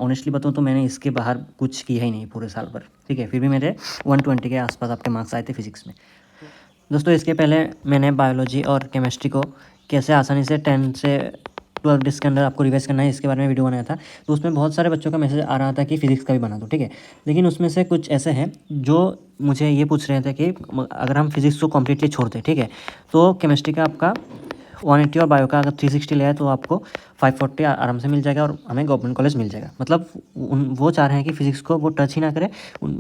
Honestly बताऊँ तो मैंने इसके बाहर कुछ किया ही नहीं पूरे साल भर, ठीक है। फिर भी मेरे 120 के आसपास आपके मार्क्स आए थे फिजिक्स में। दोस्तों इसके पहले मैंने बायोलॉजी और केमिस्ट्री को कैसे आसानी से 10 से 12 डेज़ के अंदर आपको रिवाइज करना है इसके बारे में वीडियो बनाया था। तो उसमें बहुत सारे बच्चों का मैसेज आ रहा था कि फिजिक्स का भी बना दो, ठीक है। लेकिन उसमें से कुछ ऐसे हैं जो मुझे ये पूछ रहे थे कि अगर हम फिजिक्स को कम्प्लीटली छोड़ दें, ठीक है, तो केमिस्ट्री का आपका 180 और बायो का अगर 360 ले आए तो आपको 540 आराम से मिल जाएगा और हमें गवर्नमेंट कॉलेज मिल जाएगा। मतलब वो चाह रहे हैं कि फिजिक्स को वो टच ही ना करें,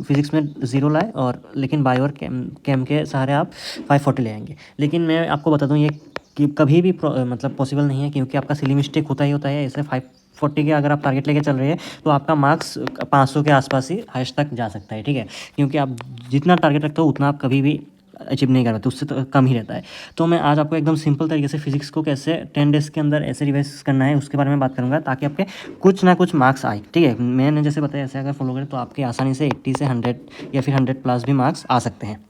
फिजिक्स में 0 लाए और लेकिन बायो और केम के सहारे आप 540 ले आएंगे। लेकिन मैं आपको बता दूं ये कि कभी भी मतलब पॉसिबल नहीं है, क्योंकि आपका सिली मिस्टेक होता ही होता है। ऐसे 540 के अगर आप टारगेट लेके चल रहे हैं तो आपका मार्क्स 500 के आसपास ही हाईएस्ट तक जा सकता है, ठीक है। क्योंकि आप जितना टारगेट रखते हो उतना आप कभी भी अचीव नहीं कर पाते, उससे तो कम ही रहता है। तो मैं आज आपको एकदम सिंपल तरीके से फिजिक्स को कैसे 10 डेज़ के अंदर ऐसे रिवाइज करना है उसके बारे में बात करूंगा, ताकि आपके कुछ ना कुछ मार्क्स आए, ठीक है। मैंने जैसे बताया ऐसे अगर फॉलो करें तो आपके आसानी से 80 से 100 या फिर 100+ भी मार्क्स आ सकते हैं,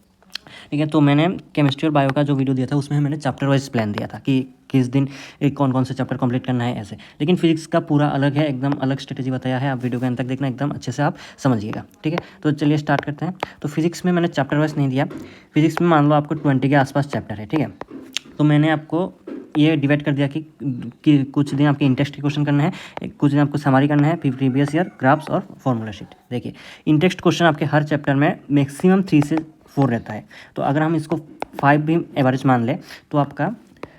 ठीक है। तो मैंने केमिस्ट्री और बायो का जो वीडियो दिया था उसमें मैंने चैप्टर वाइज प्लान दिया था कि किस दिन कौन कौन से चैप्टर कंप्लीट करना है ऐसे। लेकिन फिजिक्स का पूरा अलग है, एकदम अलग स्ट्रेटेजी बताया है। आप वीडियो के अंत तक देखना, एकदम अच्छे से आप समझिएगा, ठीक है। तो चलिए स्टार्ट करते हैं। तो फिजिक्स में मैंने चैप्टर वाइज नहीं दिया। फिजिक्स में मान लो आपको 20 के आसपास चैप्टर है, ठीक है। तो मैंने आपको ये डिवाइड कर दिया कि कुछ दिन आपके इंटेक्स्ट के क्वेश्चन करना है, कुछ दिन आपको समरी करना है, फिर प्रीवियस ईयर, ग्राफ्स और फॉर्मूला शीट। देखिए इंटेक्स्ट क्वेश्चन आपके हर चैप्टर में मैक्सिमम 3 से 4 रहता है। तो अगर हम इसको 5 भी एवरेज मान लें तो आपका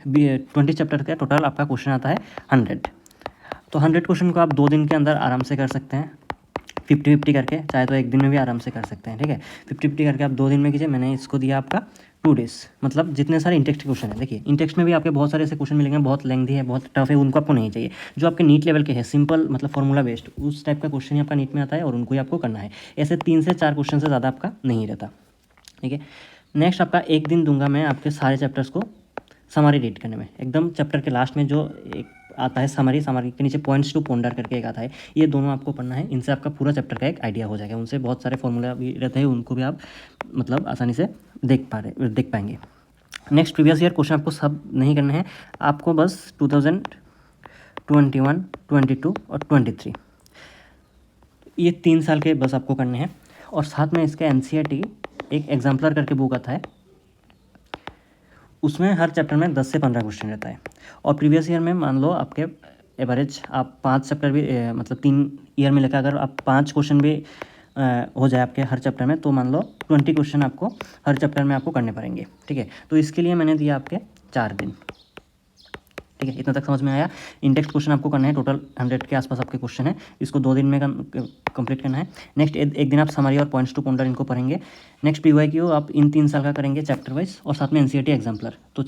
20 चैप्टर का टोटल आपका क्वेश्चन आता है 100। तो 100 क्वेश्चन को आप 2 दिन के अंदर आराम से कर सकते हैं, 50-50 करके, चाहे तो एक दिन में भी आराम से कर सकते हैं, ठीक है। 50-50 करके आप 2 दिन में कीजिए। मैंने इसको दिया आपका 2 डेज़। मतलब जितने सारे इंटेक्स्ट के क्वेश्चन है, देखिए इंटेक्स्ट में भी आपके बहुत सारे ऐसे क्वेश्चन मिलेंगे, बहुत लेंथी है, बहुत टफ है, उनको आपको नहीं चाहिए। जो आपके नीट लेवल के हैं, सिंपल मतलब फॉर्मूला बेस्ड, उस टाइप का क्वेश्चन ही आपका नीट में आता है और उनको ही आपको करना है। ऐसे 3 से 4 क्वेश्चन से ज़्यादा आपका नहीं रहता, ठीक है। नेक्स्ट आपका एक दिन दूंगा मैं आपके सारे चैप्टर्स को समरी रीड करने में। एकदम चैप्टर के लास्ट में जो एक आता है समरी के नीचे पॉइंट्स टू पोंडर करके एक आता है, ये दोनों आपको पढ़ना है। इनसे आपका पूरा चैप्टर का एक आइडिया हो जाएगा। उनसे बहुत सारे फॉर्मूला भी रहते हैं, उनको भी आप मतलब आसानी से देख पाएंगे। नेक्स्ट प्रीवियस ईयर क्वेश्चन आपको सब नहीं करने हैं, आपको बस 2021, 22 और 23 ये 3 साल के बस आपको करने हैं। और साथ में इसका NCERT एक एग्जाम्पलर करके बुक आता है, उसमें हर चैप्टर में 10 से 15 क्वेश्चन रहता है। और प्रीवियस ईयर में मान लो आपके एवरेज आप 5 चैप्टर भी मतलब 3 ईयर में लेकर अगर आप 5 क्वेश्चन भी हो जाए आपके हर चैप्टर में, तो मान लो 20 क्वेश्चन आपको हर चैप्टर में आपको करने पड़ेंगे, ठीक है। तो इसके लिए मैंने दिया आपके 4 दिन, ठीक है। इतना तक समझ में आया। इंडेक्स क्वेश्चन आपको करना है, टोटल 100 के आसपास आपके क्वेश्चन है, इसको 2 दिन में कंप्लीट करना है। नेक्स्ट एक दिन आप समरी और पॉइंट्स टू पोंडर इनको पढ़ेंगे। नेक्स्ट PYQ आप इन 3 साल का करेंगे चैप्टर वाइज, और साथ में NCERT एग्जाम्पलर। तो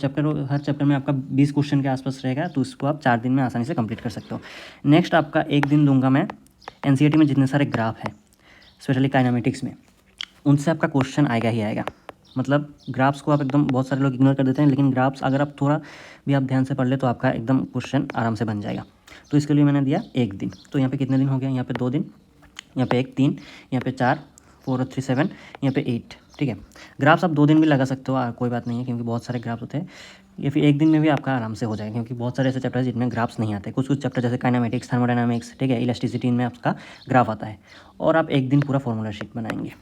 हर चैप्टर में आपका 20 क्वेश्चन के आसपास रहेगा, तो इसको आप 4 दिन में आसानी से कंप्लीट कर सकते हो। नेक्स्ट आपका एक दिन दूंगा मैं NCERT में जितने सारे ग्राफ हैं, स्पेशली काइनेमेटिक्स में, उनसे आपका क्वेश्चन आएगा ही आएगा। मतलब ग्राफ्स को आप एकदम बहुत सारे लोग इग्नोर कर देते हैं, लेकिन ग्राफ्स अगर आप थोड़ा भी आप ध्यान से पढ़ ले तो आपका एकदम क्वेश्चन आराम से बन जाएगा। तो इसके लिए मैंने दिया एक दिन। तो यहाँ पे कितने दिन हो गया? यहाँ पे 2 दिन, यहाँ पे 1 3, यहाँ पे 4 4 और 3 7, यहाँ पे 8, ठीक है। ग्राफ्स आप 2 दिन भी लगा सकते हो, कोई बात नहीं है, क्योंकि बहुत सारे ग्राफ्स होते हैं। या फिर एक दिन में भी आपका आराम से हो जाएगा, क्योंकि बहुत सारे ऐसे चैप्टर हैं जिनमें ग्राफ्स नहीं आते। कुछ चैप्टर जैसे काइनेमेटिक्स, थर्मोडायनामिक्स, ठीक है, इलास्टिसिटी, इनमें आपका ग्राफ आता है। और आप एक दिन पूरा फॉर्मूला शीट बनाएंगे,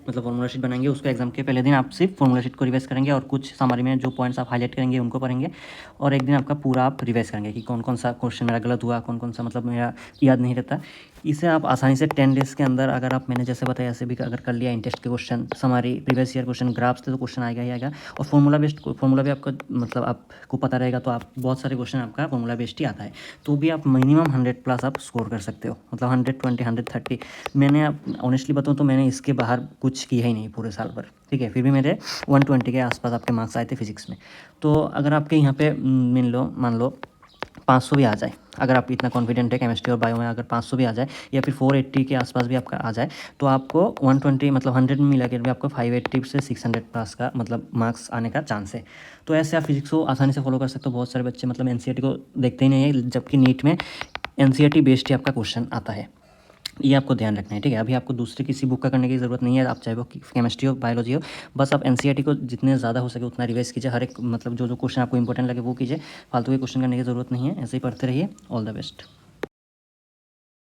मतलब फॉर्मूला शीट बनाएंगे। उसको एग्जाम के पहले दिन आप सिर्फ फॉर्मूला शीट को रिवाइज करेंगे और कुछ समरी में जो पॉइंट्स आप हाईलाइट करेंगे उनको पढ़ेंगे। और एक दिन आपका पूरा आप रिवाइज करेंगे कि कौन कौन सा क्वेश्चन मेरा गलत हुआ, कौन कौन सा मतलब मेरा याद नहीं रहता। इसे आप आसानी से 10 डेज़ के अंदर, अगर आप मैंने जैसे बताया ऐसे भी अगर कर लिया, इंटेस्ट के question, summary, previous year question, graphs थे तो क्वेश्चन आएगा ही आएगा। और फॉर्मूला बेस्ड फॉर्मूला भी आपको मतलब आपको पता रहेगा, तो आप बहुत सारे क्वेश्चन आपका फॉर्मूला बेस्ड ही आता है। तो भी आप मिनिमम 100+ आप स्कोर कर सकते हो, मतलब 120, 130। मैंने आप ऑनेस्टली बताऊँ तो मैंने इसके बाहर कुछ किया ही नहीं पूरे साल भर, ठीक है। फिर भी मेरे 120 के आसपास आपके मार्क्स आए थे फिजिक्स में। तो अगर आपके यहाँ पे मान लो 500 भी आ जाए, अगर आप इतना कॉन्फिडेंट है केमिस्ट्री और बायो में, अगर 500 भी आ जाए या फिर 480 के आसपास भी आपका आ जाए, तो आपको 120 मतलब 100 में मिला के भी आपको 580 से 600+ का मतलब मार्क्स आने का चांस है। तो ऐसे आप फिजिक्स को आसानी से फॉलो कर सकते हो। बहुत सारे बच्चे मतलब NCERT को देखते ही नहीं है, जबकि नीट में NCERT बेस्ड ही आपका क्वेश्चन आता है। ये आपको ध्यान रखना है, ठीक है। अभी आपको दूसरी किसी बुक का करने की ज़रूरत नहीं है, आप चाहे वो केमिस्ट्री हो, बायोलॉजी हो, बस आप NCERT को जितने ज़्यादा हो सके उतना रिवाइज कीजिए। हर एक मतलब जो क्वेश्चन आपको इंपॉर्टेंट लगे वो कीजिए, फालतू के क्वेश्चन करने की ज़रूरत नहीं है। ऐसे ही पढ़ते रहिए। All the best.